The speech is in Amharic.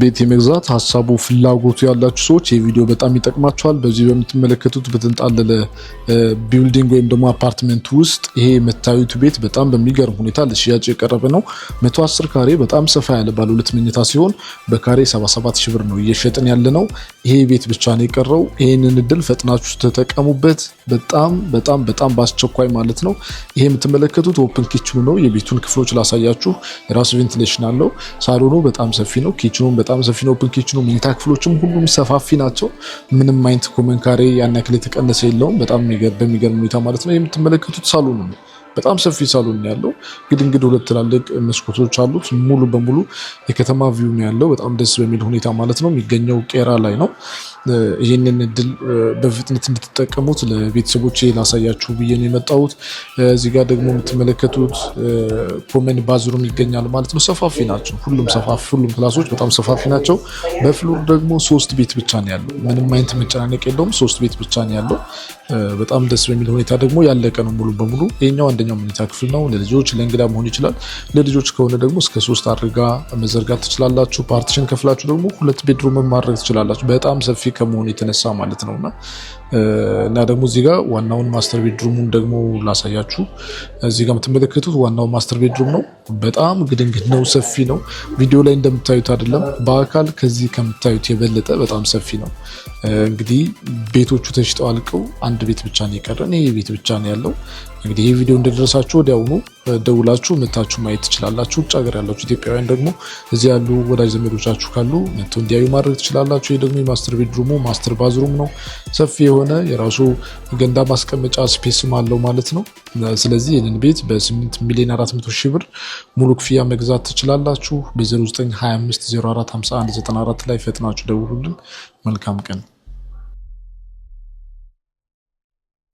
ቤት የመግዛት ሀሳቡ ፍላጎቱ ያላችሁ ሰዎች ይህ ቪዲዮ በጣም ይጠቅማቸዋል። በዚህ በምትመለከቱት በተንጣለለ ቢልዲንግ ወይም ደግሞ አፓርትመንት ውስጥ ይሄ የምታዩት ቤት በጣም በሚገርም ሁኔታ ለሽያጭ የቀረበ ነው። 110 ካሬ በጣም ሰፋ ያለ ባለ ሁለት መኝታ ሲሆን በካሬ 77 ሺህ ብር ነው እየሸጥን ያለ ነው። ይሄ ቤት ብቻ ነው የቀረው። ይህንን እድል ፈጥናችሁ ተጠቀሙበት። በጣም በአስቸኳይ ማለት ነው። ይሄ የምትመለከቱት ኦፕን ኪችኑ ነው። የቤቱን ክፍሎች ላሳያችሁ። የራሱ ቬንቲሌሽን አለው። ሳሎኑ በጣም ሰፊ ነው። ኪችኑም በጣም ሰፊ ነው። ኦፕን ኪችኑ፣ መኝታ ክፍሎችም ሁሉም ሰፋፊ ናቸው። ምንም አይነት ኮመን ካሬ ያን ያክል የተቀነሰ የለውም። በጣም በሚገርም ሁኔታ ማለት ነው። የምትመለከቱት ሳሎኑ ነው። በጣም ሰፊ ሳሎን ያለው እንግዲህ ሁለት ትላልቅ መስኮቶች አሉት። ሙሉ በሙሉ የከተማ ቪው ነው ያለው። በጣም ደስ በሚል ሁኔታ ማለት ነው። የሚገኘው ቄራ ላይ ነው። ይህንን እድል በፍጥነት እንድትጠቀሙት ለቤተሰቦቼ ላሳያችሁ ብዬ ነው የመጣሁት። እዚህ ጋር ደግሞ የምትመለከቱት ኮመን ባዝሩም ይገኛል ማለት ነው። ሰፋፊ ናቸው። ሁሉም ክላሶች በጣም ሰፋፊ ናቸው። በፍሎር ደግሞ 3 ቤት ብቻ ነው ያለው። ምንም አይነት መጨናነቅ የለውም። 3 ቤት ብቻ ነው ያለው። በጣም ደስ በሚል ሁኔታ ደግሞ ያለቀ ነው ሙሉ በሙሉ። ይሄኛው አንደኛው መኝታ ክፍል ነው። ለልጆች ለእንግዳ መሆን ይችላል። ለልጆች ከሆነ ደግሞ እስከ 3 አድርጋ መዘርጋት ትችላላችሁ። ፓርቲሽን ከፍላችሁ ደግሞ 2 ቤድሩም ማድረግ ትችላላችሁ። በጣም ሰፊ ከመሆኑ የተነሳ ማለት ነውና እና ደግሞ እዚህ ጋር ዋናውን ማስተር ቤድሩሙን ደግሞ ላሳያችሁ። እዚህ ጋር የምትመለከቱት ዋናው ማስተር ቤድሩም ነው። በጣም ግድንግድ ነው፣ ሰፊ ነው። ቪዲዮ ላይ እንደምታዩት አይደለም፣ በአካል ከዚህ ከምታዩት የበለጠ በጣም ሰፊ ነው። እንግዲህ ቤቶቹ ተሽጠው አልቀው አንድ ቤት ብቻ ነው የቀረን። ይሄ ቤት ብቻ ነው ያለው። እንግዲህ ይህ ቪዲዮ እንደደረሳችሁ ወዲያውኑ ደውላችሁ መታችሁ ማየት ትችላላችሁ። ውጭ ሀገር ያላችሁ ኢትዮጵያውያን ደግሞ እዚህ ያሉ ወዳጅ ዘመዶቻችሁ ካሉ መጥቶ እንዲያዩ ማድረግ ትችላላችሁ። ይህ ደግሞ የማስተር ቤድሩሙ ማስተር ባዝሩም ነው። ሰፊ የሆነ የራሱ ገንዳ ማስቀመጫ ስፔስም አለው ማለት ነው። ስለዚህ ይህንን ቤት በ8,400,000 ብር ሙሉ ክፍያ መግዛት ትችላላችሁ። በ0925045194 ላይ ፈጥናችሁ ደውሉልን። መልካም ቀን።